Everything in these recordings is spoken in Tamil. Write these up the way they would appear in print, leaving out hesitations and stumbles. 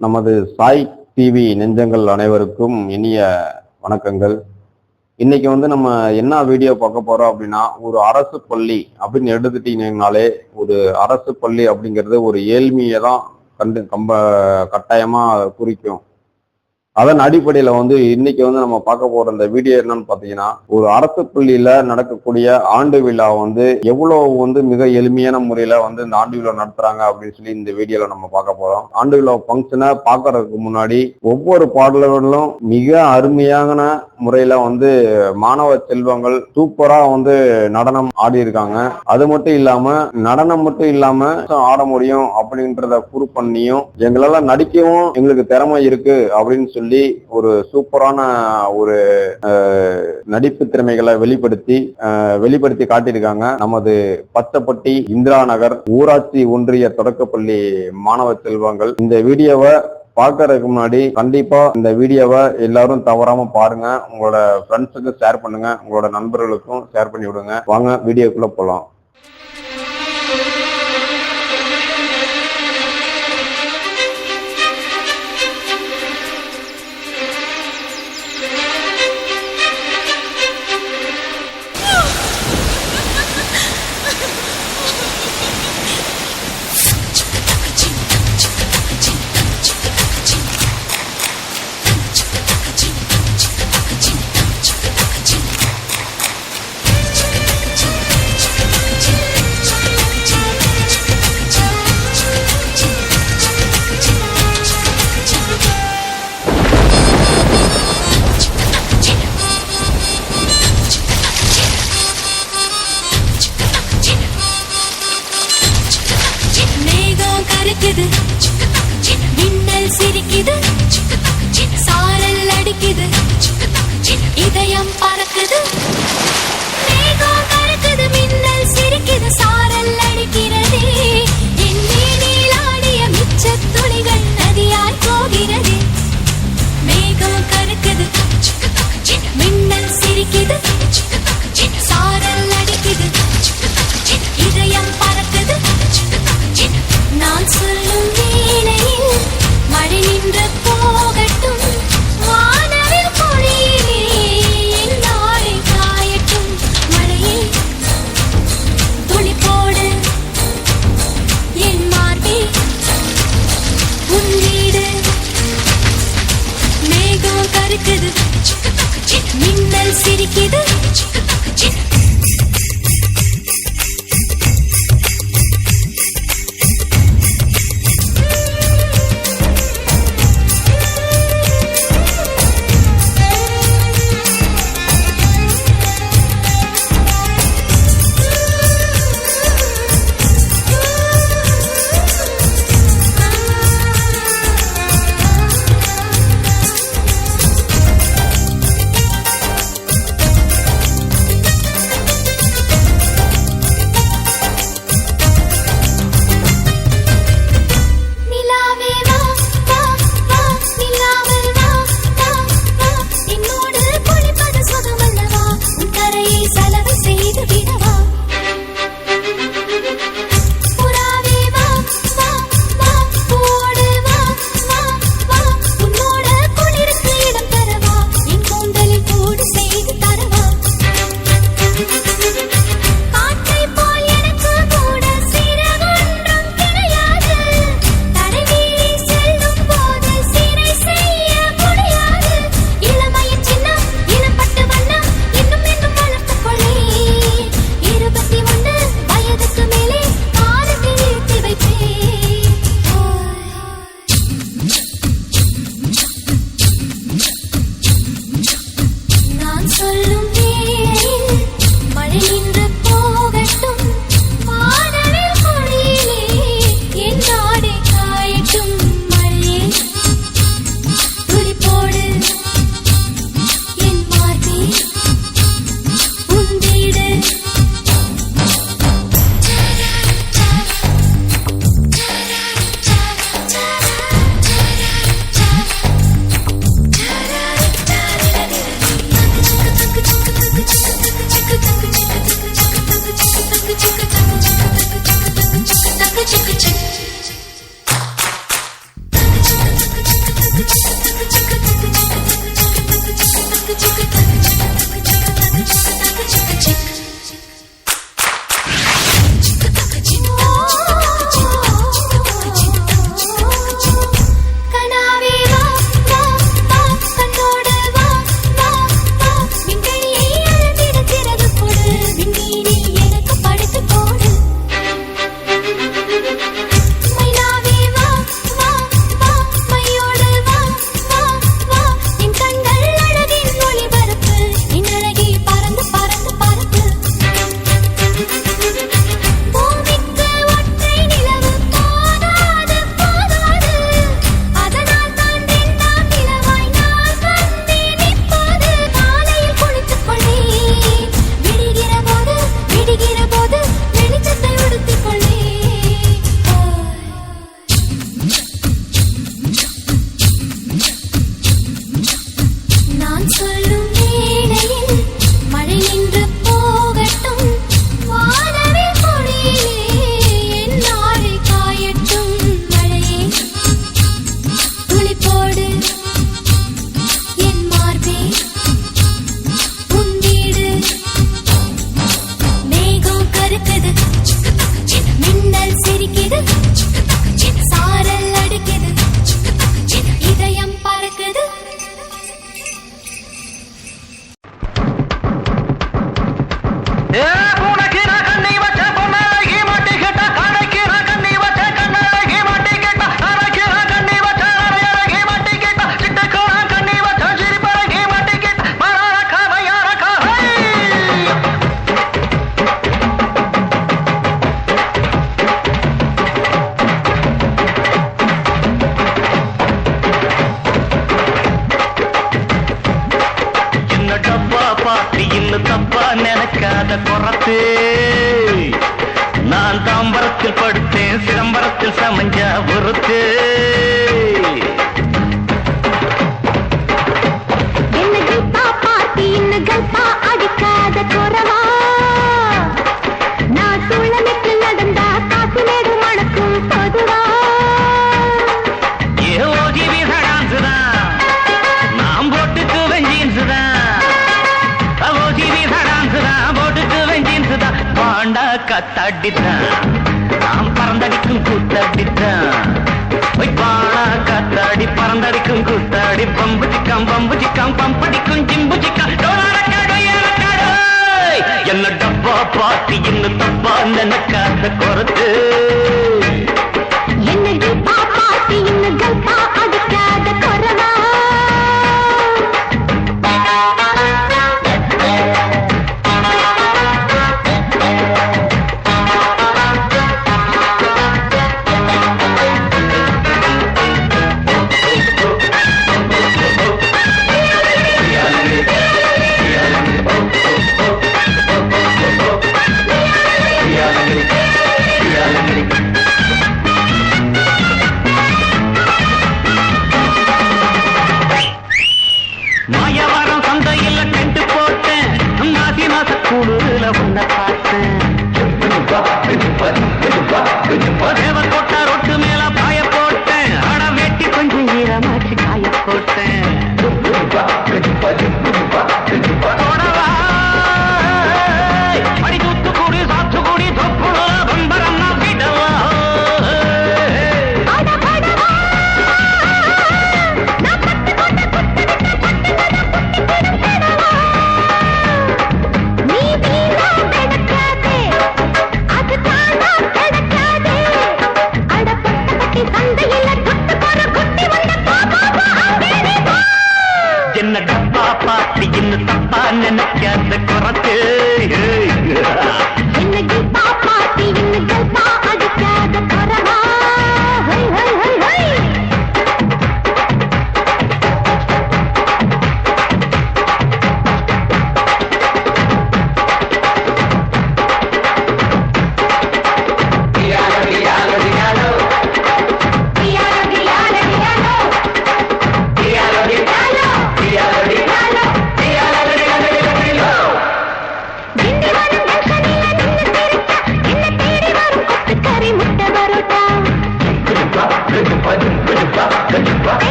நமது சாய் டிவி நெஞ்சங்கள் அனைவருக்கும் இனிய வணக்கங்கள். இன்னைக்கு நம்ம என்ன வீடியோ பார்க்க போறோம் அப்படின்னா, ஒரு அரசு பள்ளி அப்படின்னு எடுத்துட்டீங்கன்னாலே, ஒரு அரசு பள்ளி அப்படிங்கிறது ஒரு ஏழ்மையை தான் கட்டாயமா குறிக்கும். அதன் அடிப்படையில இன்னைக்கு நம்ம பார்க்க போற இந்த வீடியோ என்னன்னு பாத்தீங்கன்னா, ஒரு அரசு பள்ளியில நடக்கக்கூடிய ஆண்டு விழா எவ்வளவு மிக எளிமையான முறையில இந்த ஆண்டு விழா நடத்துறாங்க அப்படின்னு சொல்லி இந்த வீடியோல நம்ம பார்க்க போறோம். ஆண்டு விழா பங்கனை பாக்குறதுக்கு முன்னாடி ஒவ்வொரு பாடல்களும் மிக அருமையான முறையில மாணவ செல்வங்கள் சூப்பரா நடனம் ஆடி இருக்காங்க. அது மட்டும் இல்லாம நடனம் மட்டும் இல்லாம ஆட முடியும் அப்படின்றத ப்ரூவ் பண்ணியும், எங்களால நடிக்கவும் எங்களுக்கு திறமை இருக்கு அப்படின்னு சொல்லி ஒரு சூப்பரான ஒரு நடிப்பு திறமைகளை வெளிப்படுத்தி காட்டியிருக்காங்க நமது பச்சப்பட்டி இந்திரா நகர் ஊராட்சி ஒன்றிய தொடக்கப்பள்ளி மாணவ செல்வங்கள். இந்த வீடியோவை பார்க்கறதுக்கு முன்னாடி கண்டிப்பா இந்த வீடியோவை எல்லாரும் தவறாம பாருங்க. உங்களோட ஃப்ரெண்ட்ஸுக்கு ஷேர் பண்ணுங்க, உங்களோட நண்பர்களுக்கும் ஷேர் பண்ணி விடுங்க. வாங்க வீடியோக்குள்ள போலாம். மின்னல் சிரிக்குது, சாரல் அடிக்குது, இதயம் பறக்குது. மேகம் கருக்குது, மின்னல் சிரிக்குது, சாரல் அடிக்கிறது. என் மேனில் ஆடிய மிச்சத் துளிகள் நதியாய் போகிறது. மேகம் கருக்குது, மின்னல் சிரிக்குது, சாரல் அடிக்குது, இதயம் பறக்குது. நான் சொல்லும் வேளையில் மழை நின்று போகட்டும், வானவில் பொழியிலே என் நாளை காயட்டும். மழையில் துளி போடு என் மார்பே உன் வீடு. மேகம் கருக்குது, மின்னல் சிரிக்குது. சந்தையில குட்டி வந்த குட்டி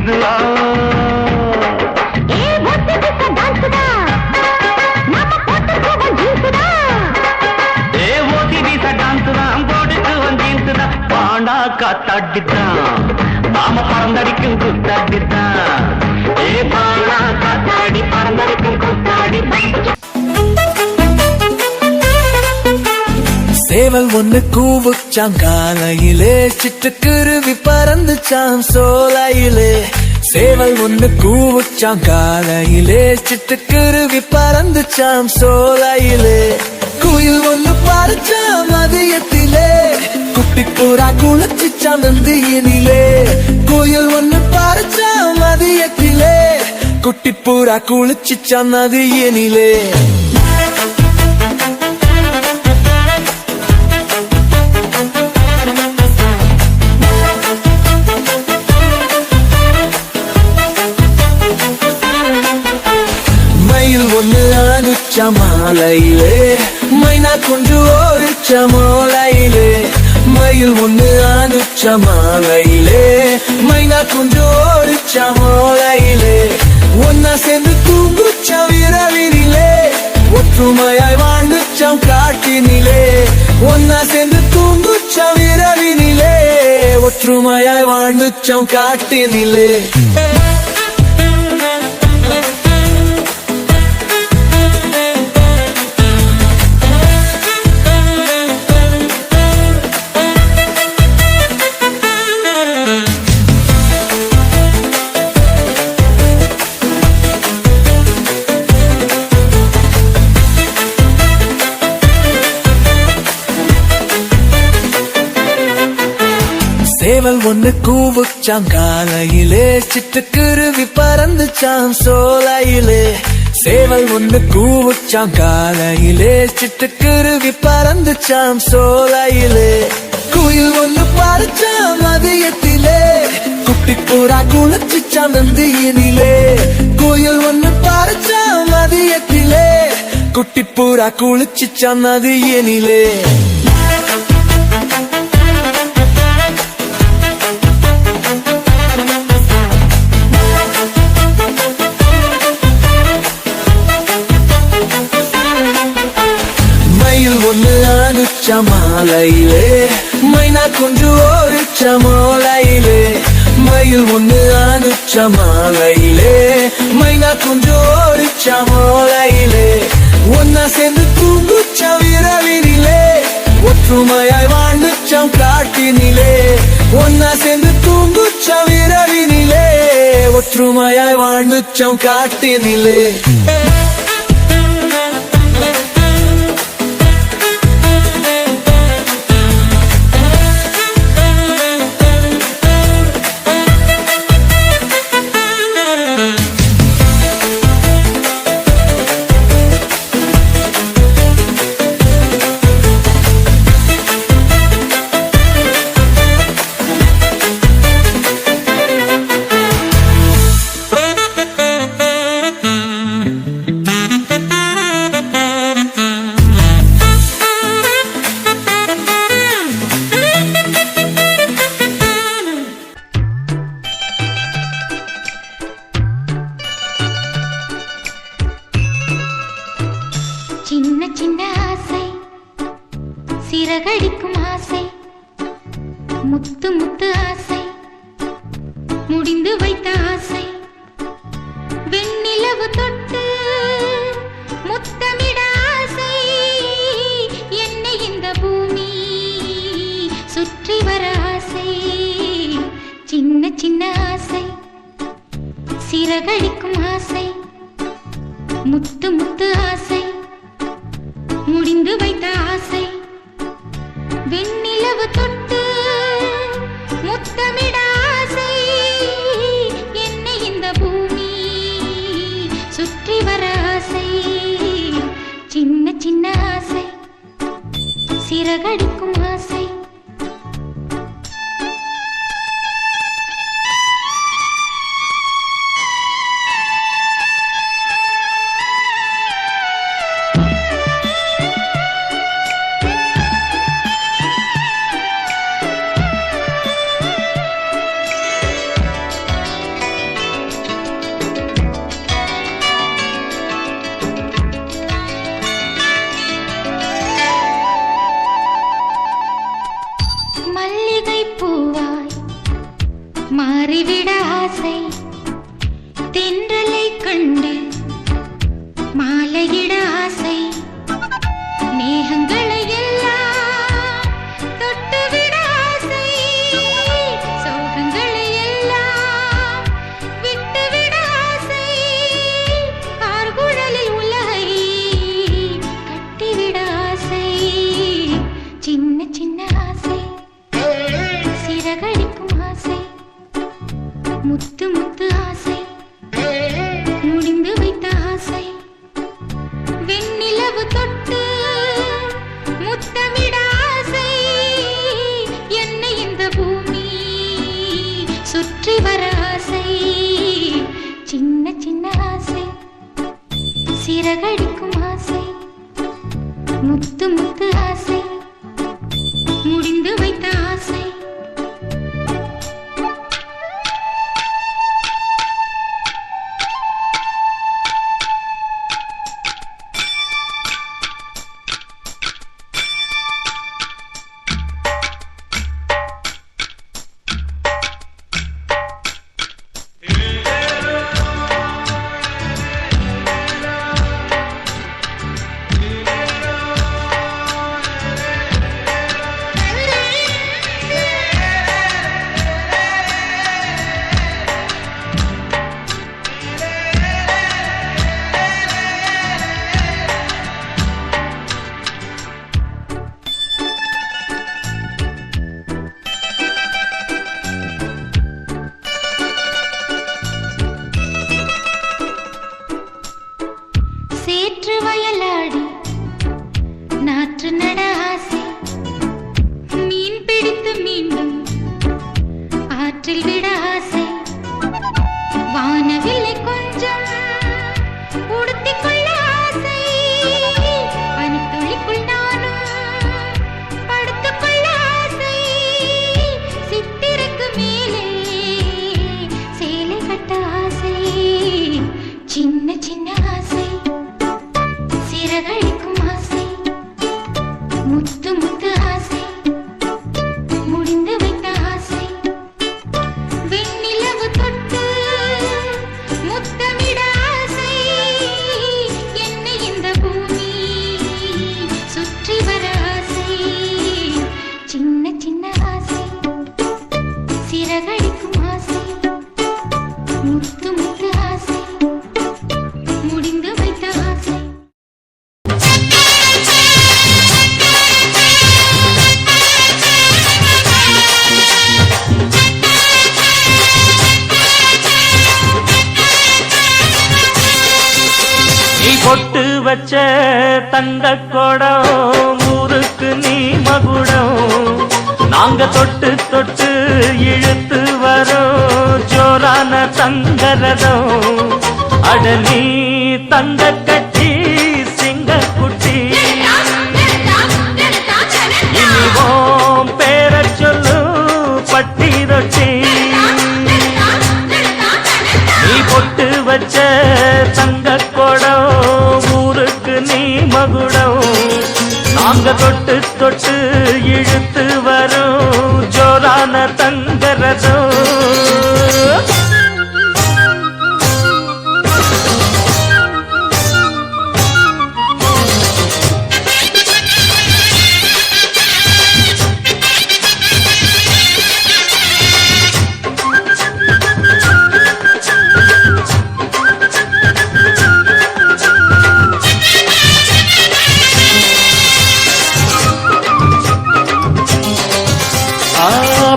இதுவா காத்தாடித்தான் நாம பறந்தடிக்கும் குத்தாடித்தான் பாலா காத்தாடி பறந்தடிக்கும் குத்தாடி சேவல் ஒண்ணு கூவுச்சாம் காலையிலே சிட்டுக்குருவி பறந்துச்சாம் சோலையிலே சேவல் ஒண்ணு கூவுச்சாம் காலையிலே சிட்டுக்குருவி பறந்துச்சாம் சோலையிலே குயில் ஒண்ணு பறிச்சாம் மதியத்திலே குட்டி புறா குளிச்சுச்சாம் நந்தியினிலே குயில் ஒண்ணு பறிச்சாம் மதியத்திலே குட்டி புறா குளிச்சுச்சாம் நதியினிலே மாலையிலே மைனா கொண்டு ஓடிச்ச மாலையிலே மயில் ஒண்ணு ஆனுச்ச மாலையிலே மைனா கொண்டு ஓடிச்ச மாலையிலே ஒன்னா சேர்ந்து தூங்குச்ச விரவினிலே ஒற்றுமையாய் வாழ்ந்துச்சம் காட்டினிலே ஒன்னா சேர்ந்து தூங்குச்ச விரவினிலே ஒற்றுமையாய் வாழ்ந்துச்சம் காட்டினிலே சேவல் ஒண்ணு கூவுச்சாம் காலையிலே சிட்டுக்குருவி பறந்துச்சாம் சோலையிலே சேவல் ஒண்ணு கூவுச்சாம் காலையிலே சிட்டுக்குருவி பறந்துச்சாம் சோலையிலே குயில் ஒண்ணு பறிச்சாம் மதியத்திலே குட்டி புறா குளிச்சுச்சாம் நந்தியினிலே குயில் ஒண்ணு பறிச்சாம் மதியத்திலே குட்டி புறா குளிச்சுச்சாம் நதியினிலே மாலையிலே மைனா கொண்டு ஓடிச்ச மாலையிலே மயில் ஒண்ணு ஆனுச்ச மாலையிலே மைனா கொண்டு ஓடிச்ச மாலையிலே ஒன்னா சேர்ந்து தூங்குச்ச விரவினிலே ஒற்றுமையாய் வாழ்ந்துச்சம் காட்டினிலே ஒன்னா சேர்ந்து தூங்குச்ச விரவினிலே ஒற்றுமையாய் வாழ்ந்துச்சம் காட்டினிலே சின்ன சின்ன ஆசை சிறகடிக்கும் ஆசை முத்து முத்து ஆசை முடிந்து வைத்த ஆசை வெண்ணிலவு தொட்டு முத்தமிட ஆசை என்னை இந்த பூமி சுற்றி வர ஆசை சின்ன சின்ன ஆசை சிறகடிக்கும் ஆசை முத்து முத்து ஆசை முடிந்து வைத்த ஆசை வெண்ணிலவு தொட்டு முத்தமிட ஆசை என்னை இந்த பூமி சுற்றி வர ஆசை சின்ன சின்ன ஆசை சிறகடிக்கும் ஆசை மாறிவிட ஆசை தென்றலை கண்டு மாலையிட ஆசை மேகங்களை எல்லாம் தொட்டுவிட ஆசை சோகங்களை எல்லாம் விட்டுவிட ஆசை கார்குழலில் உலகை கட்டிவிட ஆசை சின்ன சின்ன ஆசை சிறகடிக்கும் ஆசை முத்து முத்து ஆசை முடிந்து வைத்த ஆசை வெண்ணிலவு தொட்டு முத்தமிட ஆசை என்னை இந்த பூமி சுற்றி வர ஆசை சின்ன சின்ன ஆசை சிறகடிக்கும் ஆசை முத்து முத்து ஆசை முடிந்து வைத்த ஆசை சேற்று வயலாடி நாற்று நட ஆசை மீன் பிடித்து மீண்டும் ஆற்றில் விட ஆசை வானவில்லை கொஞ்சம் உடுத்திக் கொள்ள ஆசை பனித்துளிக்குள் நானும் படுத்துக் கொள்ள ஆசை சித்திரைக்கு மேலே சேலை கட்ட ஆசை சின்ன சின்ன ஆசை சிறகடிக்கும் ஆசை முத்து முத்து ஆசை முடிந்து வைத்த ஆசை வெண்ணிலவு தொட்டு முத்தமிட ஆசை என்னை இந்த பூமி சுற்றி வர ஆசை சின்ன சின்ன ஆசை சிறகடிக்கும் ஆசை முத்து முத்து ஆசை முடிந்து வைத்த ஆசை நீ பொட்டு வச்ச தங்க குடம் ஊருக்கு நீ மகுடம் நாங்க தொட்டு தொட்டு இழுத்து வரோம் ஜோரான தங்கரதம் அட நீ தங்க கட்டி சிங்க குட்டி இனிவோம் பேர சொல்லு பட்டி ரொட்டி நீ பொட்டு வச்ச தங்க குடம் ஊருக்கு நீ மகுடம் நாங்க தொட்டு தொட்டு இழுத்து வரோம் ஜோரான தங்கரதம்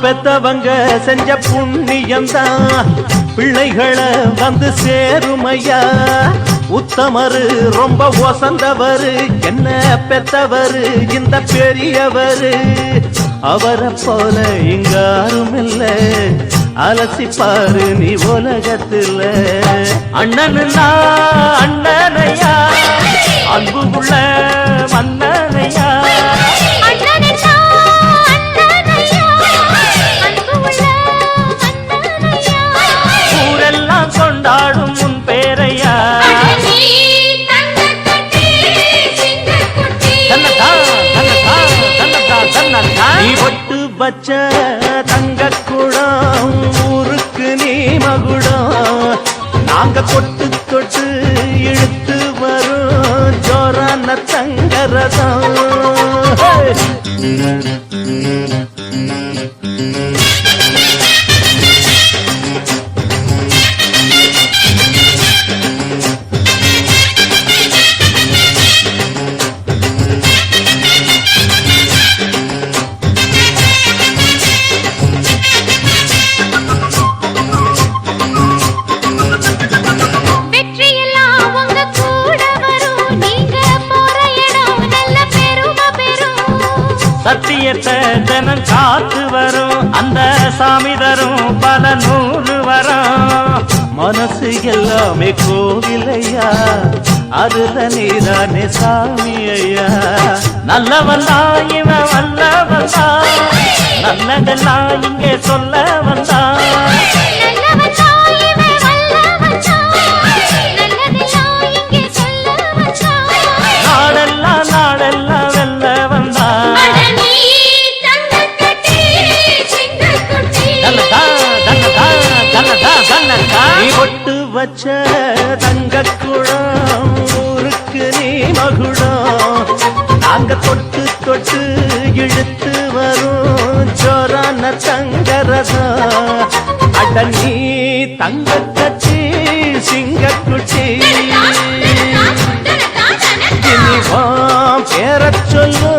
பெத்தவங்க செஞ்ச புண்ணியம்தான் பிள்ளைகளை வந்து சேருமையா உத்தமரு ரொம்ப ஒசந்தவரு என்ன பெத்தவரு இந்த பெரியவரு அவரை போல இங்காரும் இல்ல அலசிப்பாரு நீ உலகத்துல அண்ணனுன்னா அண்ணனையா அன்பு உள்ள மன்னனையா ஊரெல்லாம் கொண்டாடும் உன் பேரையா நீ ஒட்டு வச்ச தங்க குடம் ஊருக்கு தொட்டு தொட்டு இழுத்து வரும் ஜோரான தங்கரதம். வெற்றியெல்லாம் உங்க கூட வரும். நீங்க போற இடம் நல்ல பெருமை பெறும். சத்தியத்தை தினம் காத்து வரும் அந்த சாமி தரும் பல நூறு வரும். மனசு எல்லாமே கோவிலையா, அதுல நீதானே சாமி ஐயா. நல்லவந்தா இவன் வல்லவந்தா, நல்லதெல்லாம் இங்கே சொல்ல வந்தா. நல்லவன்தா இவன் வல்லவன்தா, நல்லதெல்லாம் இங்கே சொல்ல வந்தான். நாடெல்லாம் நாடெல்லாம் வெல்ல வந்தா. அட நீ தங்கக்கட்டி, சிங்கக்குட்டி. தன்னதா தன்னதா தன்னதா தன்னதா. நீ ஒட்டு வச்ச தங்க குடம் ஊருக்கு நீ மகுடம். நாங்க தொட்டு தொட்டு இழுத்து வரும் ஜோரான தங்கரதம். அட நீ தங்க கட்சி சிங்கக்குட்டி. இனி வா பேரச் சொல்லு